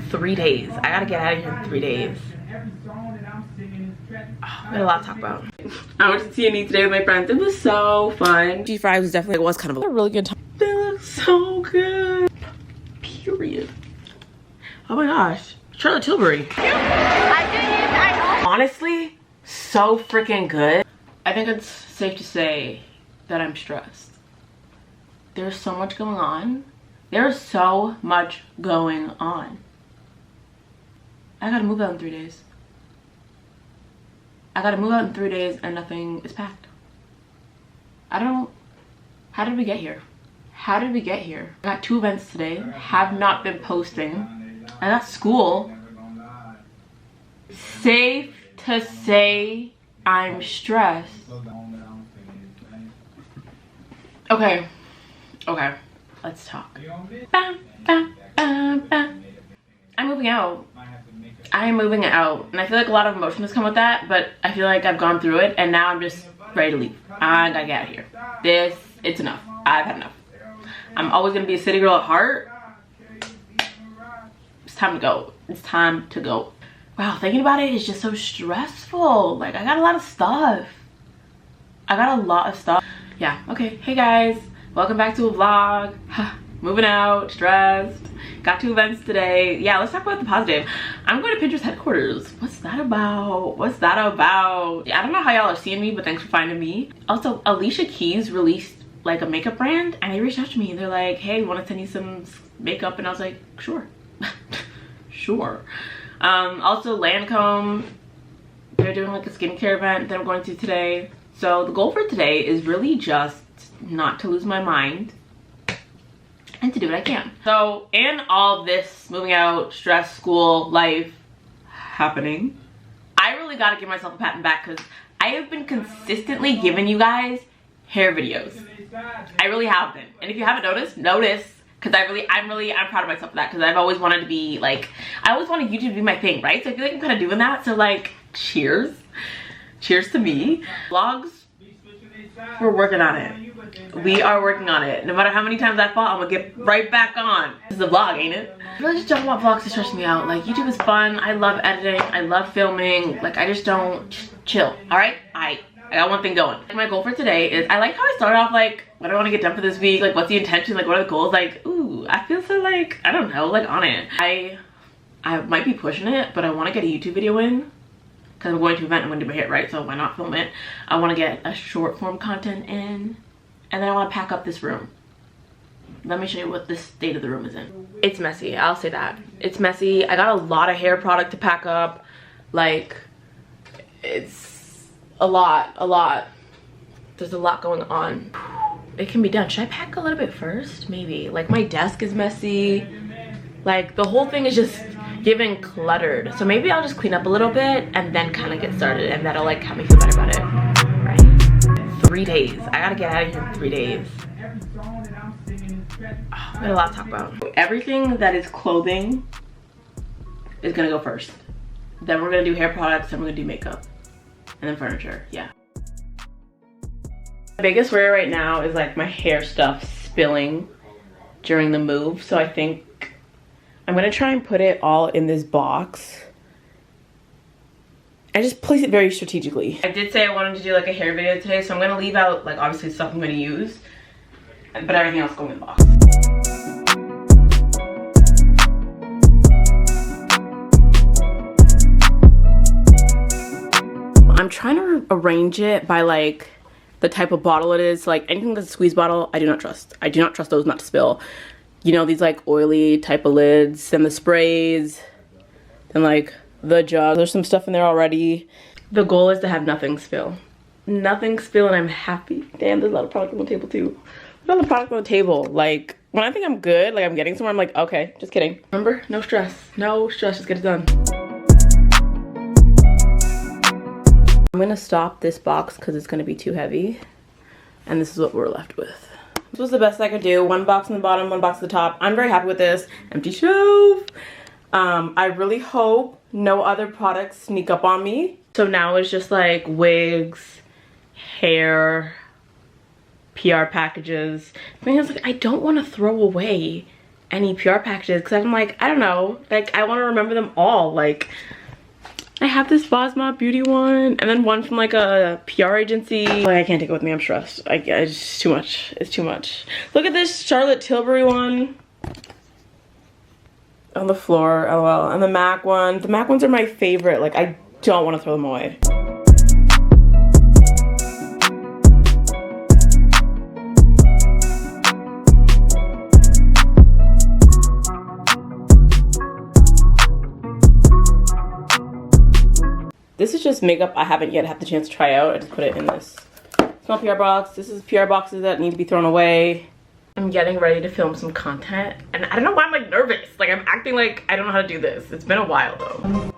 3 days. I gotta get out of here in 3 days. Oh, we had a lot to talk about. I went to T&E today with my friends. It was so fun. G5 was definitely, it was kind of a really good time. They look so good. Period. Oh my gosh. Charlotte Tilbury. Honestly, so freaking good. I think it's safe to say that I'm stressed. There's so much going on. There's so much going on. I gotta move out in 3 days. I gotta move out in 3 days and nothing is packed. How did we get here? How did we get here? I got 2 events today, have not been posting. I got school. Safe to say I'm stressed. Okay, let's talk. Bam, bam, bam, bam. I'm moving out. I am moving out, and I feel like a lot of emotion has come with that, but I feel like I've gone through it, and now I'm just ready to leave. I gotta get out of here. It's enough. I've had enough. I'm always gonna be a city girl at heart. It's time to go. It's time to go. Wow, thinking about it is just so stressful. Like, I got a lot of stuff. Yeah, okay. Hey guys, welcome back to a vlog. Moving out, stressed. Got 2 events today. Yeah, let's talk about the positive. I'm going to Pinterest headquarters. What's that about? What's that about? Yeah, I don't know how y'all are seeing me, but thanks for finding me. Also, Alicia Keys released like a makeup brand, and they reached out to me. They're like, hey, want to send you some makeup? And I was like, sure. Sure. Also, Lancome, they're doing like a skincare event that I'm going to today. So the goal for today is really just not to lose my mind and to do what I can. So in all of this moving out, stress, school, life happening, I really got to give myself a pat on the back because I have been consistently giving you guys hair videos. I really have been. And if you haven't noticed, notice, because I'm proud of myself for that, because I've always wanted to be like, I always wanted YouTube to be my thing, right? So I feel like I'm kind of doing that. So like, cheers to me. Vlogs, we're working on it. We are working on it. No matter how many times I fall, I'm gonna get right back on. This is a vlog, ain't it? I really just don't want vlogs to stress me out. Like, YouTube is fun. I love editing. I love filming. Like, I just don't chill. All right, I got one thing going. My goal for today is, I like how I started off like, what do I want to get done for this week? Like, what's the intention? Like, what are the goals? Like, ooh, I feel so like, I don't know, like on it. I might be pushing it, but I want to get a YouTube video in. Because I'm going to an event, I'm going to do my hair, right? So why not film it? I want to get a short form content in. And then I want to pack up this room. Let me show you what the state of the room is in. It's messy, I'll say that. It's messy. I got a lot of hair product to pack up. Like, it's a lot. There's a lot going on. It can be done. Should I pack a little bit first? Maybe. Like, my desk is messy. Like, the whole thing is just giving cluttered. So maybe I'll just clean up a little bit and then kind of get started, and that'll like help me feel better about it, right? 3 days. I gotta get out of here in 3 days. Oh, we had a lot to talk about. Everything that is clothing is gonna go first. Then we're gonna do hair products, then we're gonna do makeup, and then furniture. Yeah. The biggest worry right now is like my hair stuff spilling during the move. So I think I'm gonna try and put it all in this box. I just place it very strategically. I did say I wanted to do like a hair video today, so I'm gonna leave out like obviously stuff I'm gonna use, but everything else going in the box. I'm trying to arrange it by like the type of bottle it is. Like anything that's a squeeze bottle, I do not trust. I do not trust those not to spill. You know, these like oily type of lids, and the sprays, and like the jug. There's some stuff in there already. The goal is to have nothing spill. Nothing spill, and I'm happy. Damn, there's a lot of product on the table too. There's a lot of product on the table. Like, when I think I'm good, like I'm getting somewhere, I'm like, okay, just kidding. Remember, no stress. No stress, just get it done. I'm gonna stop this box because it's gonna be too heavy. And this is what we're left with. This was the best I could do. 1 box on the bottom, 1 box at the top. I'm very happy with this. Empty shelf. I really hope no other products sneak up on me. So now it's just like wigs, hair, PR packages. The thing is, like, I don't want to throw away any PR packages because I'm like, I don't know, like I want to remember them all. Like I have this Bosma Beauty one and then one from like a PR agency. Like I can't take it with me, I'm stressed. It's too much, it's too much. Look at this Charlotte Tilbury one on the floor, lol. And the MAC one. The MAC ones are my favorite. Like I don't want to throw them away. This is just makeup I haven't yet had the chance to try out. I just put it in this small PR box. This is PR boxes that need to be thrown away. I'm getting ready to film some content and I don't know why I'm like nervous. Like I'm acting like I don't know how to do this. It's been a while though.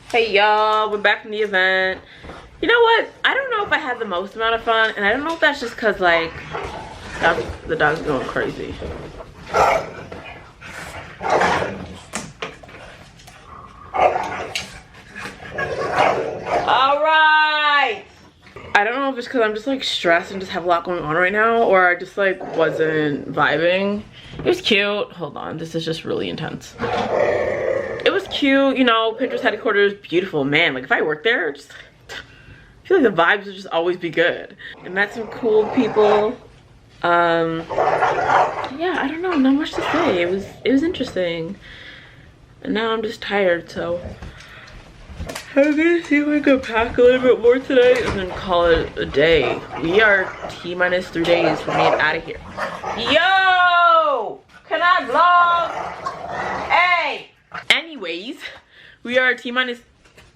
Hey y'all, we're back from the event. You know what? I don't know if I had the most amount of fun, and I don't know if that's just because like the dog's going crazy. All right. I don't know if it's because I'm just like stressed and just have a lot going on right now, or I just like wasn't vibing. It was cute. Hold on, this is just really intense. It was cute, you know, Pinterest headquarters, beautiful. Man, like if I worked there, just I feel like the vibes would just always be good. I met some cool people. Yeah, I don't know, not much to say. It was interesting. And now I'm just tired, so I'm gonna see if I can pack a little bit more today and then call it a day. We are T-minus 3 days from being out of here. Yo! Can I vlog? Hey! Anyways, we are T-minus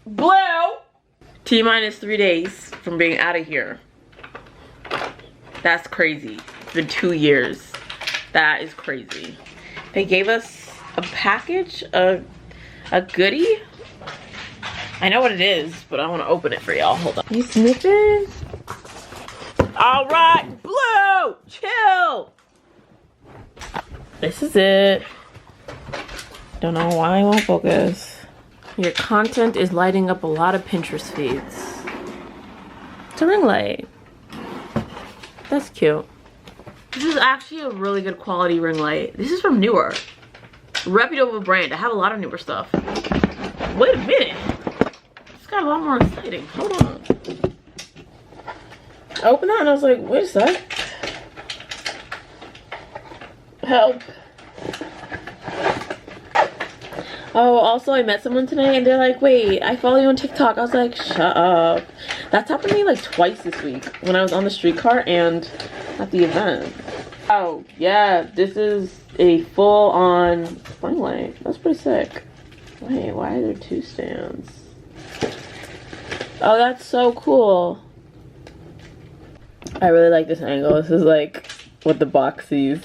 3 days from being out of here. That's crazy. It's been 2 years. That is crazy. They gave us a package, a goodie. I know what it is, but I want to open it for y'all. Hold on. You sniffing? All right, Blue, chill. This is it. Don't know why I won't focus. Your content is lighting up a lot of Pinterest feeds. It's a ring light. That's cute. This is actually a really good quality ring light. This is from Newer. Reputable brand. I have a lot of Newer stuff. Wait a minute. It's got a lot more exciting. Hold on. I opened that and I was like, wait a sec. Help. Oh, also I met someone today and they're like, wait, I follow you on TikTok. I was like, shut up. That's happened to me like twice this week when I was on the streetcar and at the event. Oh, yeah, this is a full-on spring light. That's pretty sick. Wait, why are there 2 stands? Oh, that's so cool. I really like this angle. This is like what the box sees.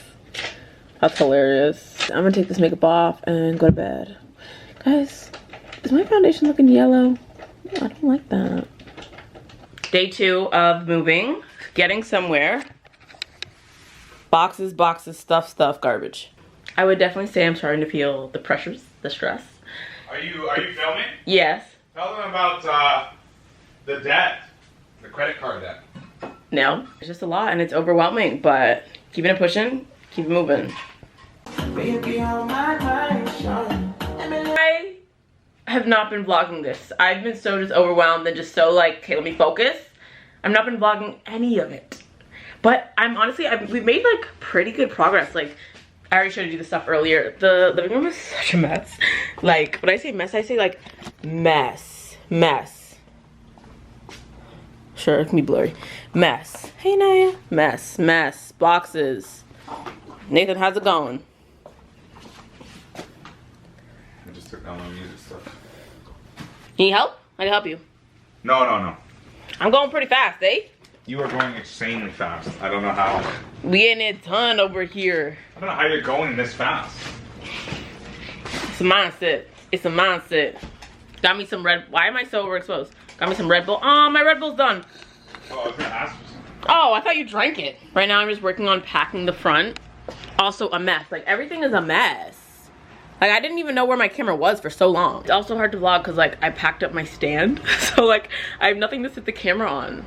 That's hilarious. I'm gonna take this makeup off and go to bed. Guys, is my foundation looking yellow? I don't like that. Day 2 of moving, getting somewhere. Boxes, boxes, stuff, garbage. I would definitely say I'm starting to feel the pressures, the stress. Are you filming? Yes. Tell them about the debt, the credit card debt. No, it's just a lot and it's overwhelming, but keeping it pushing, keep it moving. I have not been vlogging this. I've been so just overwhelmed and just so like, okay, let me focus. I've not been vlogging any of it. But I'm honestly, we've made like pretty good progress. Like, I already showed you the stuff earlier. The living room is such a mess. Like, when I say mess, I say like mess. Sure, it can be blurry. Mess. Hey, Naya. Mess. Boxes. Nathan, how's it going? I just took down my music stuff. Need help? I can help you. No, no, no. I'm going pretty fast, eh? You are going insanely fast. I don't know how. We getting it done over here. I don't know how you're going this fast. It's a mindset. It's a mindset. Got me some Red. Why am I so overexposed? Got me some Red Bull. Oh, my Red Bull's done. Oh, I was gonna ask you something. Oh, I thought you drank it. Right now I'm just working on packing the front. Also a mess. Like everything is a mess. Like I didn't even know where my camera was for so long. It's also hard to vlog because like I packed up my stand. So like I have nothing to sit the camera on.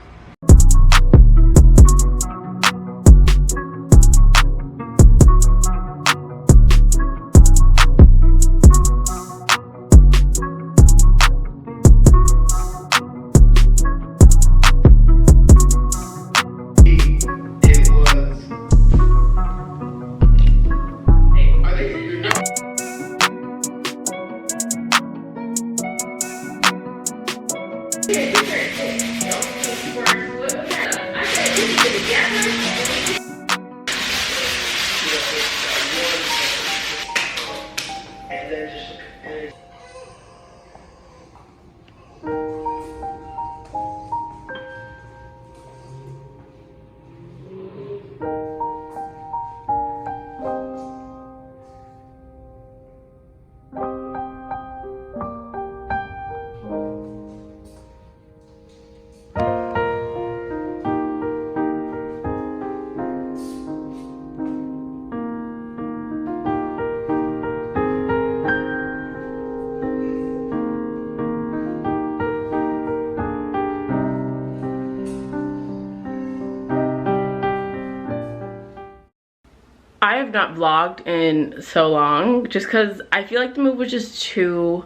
I have not vlogged in so long just because I feel like the move was just too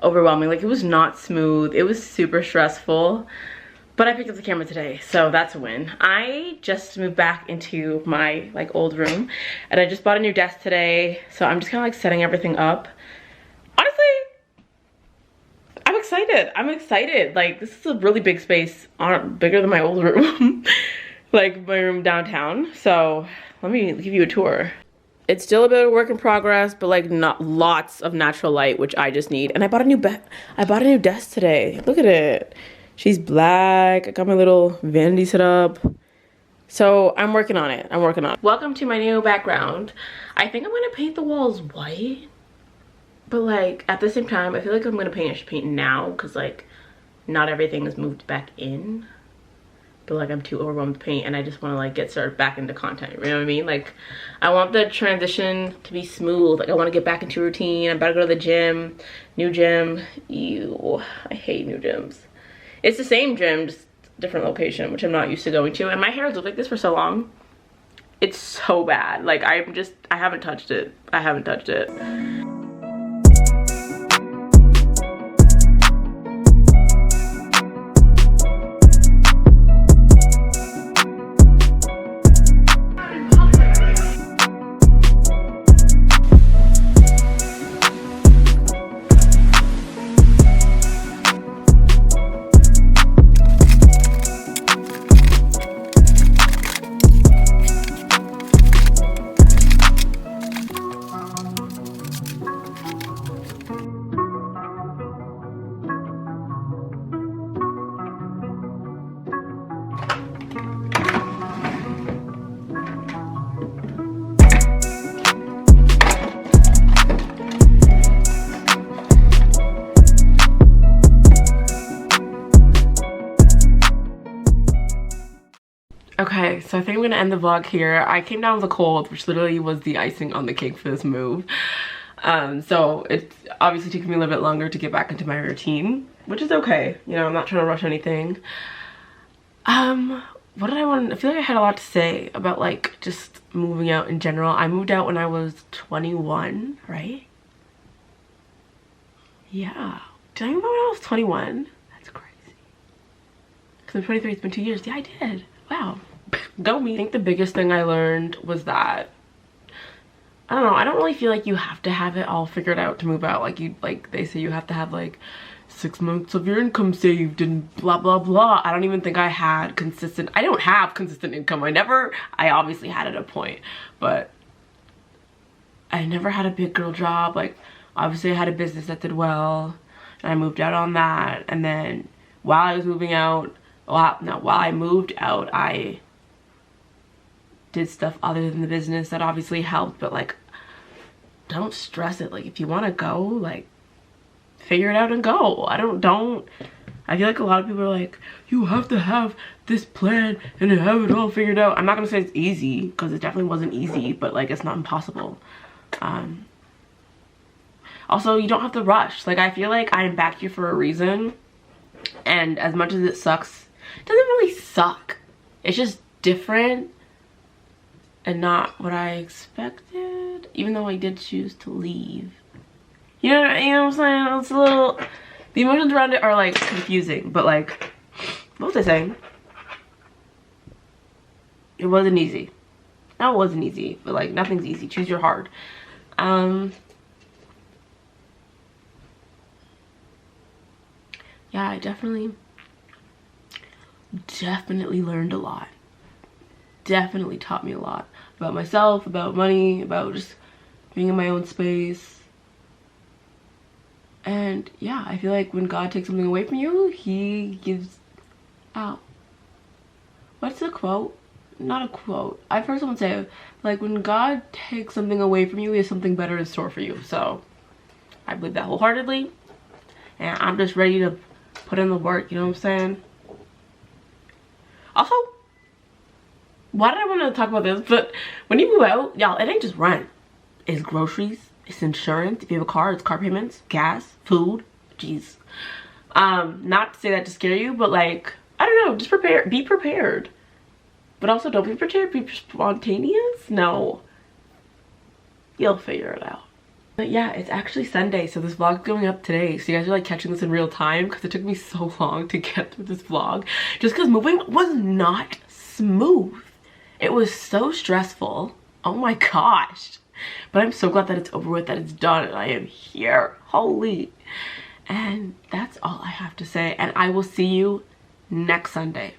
overwhelming. Like it was not smooth. It was super stressful. But I picked up the camera today, so that's a win. I just moved back into my like old room and I just bought a new desk today. So I'm just kind of like setting everything up. Honestly, I'm excited. I'm excited. Like this is a really big space, bigger than my old room. Like my room downtown. So let me give you a tour. It's still a bit of a work in progress, but like not lots of natural light, which I just need. And I bought a new desk today. Look at it. She's black. I got my little vanity set up. So I'm working on it. Welcome to my new background. I think I'm gonna paint the walls white. But like at the same time, I feel like I'm gonna paint, I should paint now because like not everything is moved back in. But like I'm too overwhelmed to paint and I just want to like get started back into content, you know what I mean? Like I want the transition to be smooth. Like I want to get back into routine. I'm about to go to the gym, new gym. Ew, I hate new gyms. It's the same gym, just different location, which I'm not used to going to. And my hair has looked like this for so long. It's so bad. Like I haven't touched it. I haven't touched it. Okay, so I think I'm gonna end the vlog here. I came down with a cold, which literally was the icing on the cake for this move. So it's obviously taking me a little bit longer to get back into my routine, which is okay. You know, I'm not trying to rush anything. What did I want? I feel like I had a lot to say about like just moving out in general. I moved out when I was 21, right? Yeah. Did I move out when I was 21? That's crazy. Because I'm 23, it's been 2 years. Yeah, I did. Wow. Go me. I think the biggest thing I learned was that I don't know, I don't really feel like you have to have it all figured out to move out. Like they say you have to have like 6 months of your income saved and blah blah blah. I don't even think I had consistent, I don't have consistent income. I obviously had at a point, but I never had a big girl job. Like, obviously I had a business that did well, and I moved out on that. And then while I was moving out, while I moved out, I did stuff other than the business that obviously helped. But like, don't stress it. Like, if you want to go, like, figure it out and go. I feel like a lot of people are like, you have to have this plan and have it all figured out. I'm not gonna say it's easy, because it definitely wasn't easy, but like, it's not impossible. Also, you don't have to rush. Like, I feel like I'm back here for a reason, and as much as it sucks, it doesn't really suck. It's just different and not what I expected, even though I did choose to leave. You know what I'm saying? It's a little, the emotions around it are like confusing, but like, what was I saying? It wasn't easy. No, it wasn't easy, but like, nothing's easy. Choose your hard. Yeah, I definitely learned a lot. Definitely taught me a lot about myself, about money, about just being in my own space. And yeah, I feel like when God takes something away from you, he gives out. What's the quote? Not a quote. I've heard someone say, like, when God takes something away from you, he has something better in store for you. So I believe that wholeheartedly, and I'm just ready to put in the work, you know what I'm saying? Also, why did I want to talk about this? But when you move out, y'all, it ain't just rent. It's groceries, it's insurance. If you have a car, it's car payments, gas, food. Jeez. Not to say that to scare you, but like, I don't know, just prepare, be prepared. But also, don't be prepared, be spontaneous. No, you'll figure it out. But yeah, it's actually Sunday, so this vlog's going up today. So you guys are like catching this in real time, because it took me so long to get through this vlog. Just because moving was not smooth. It was so stressful. Oh my gosh. But I'm so glad that it's over with, that it's done, and I am here. Holy. And that's all I have to say. And I will see you next Sunday.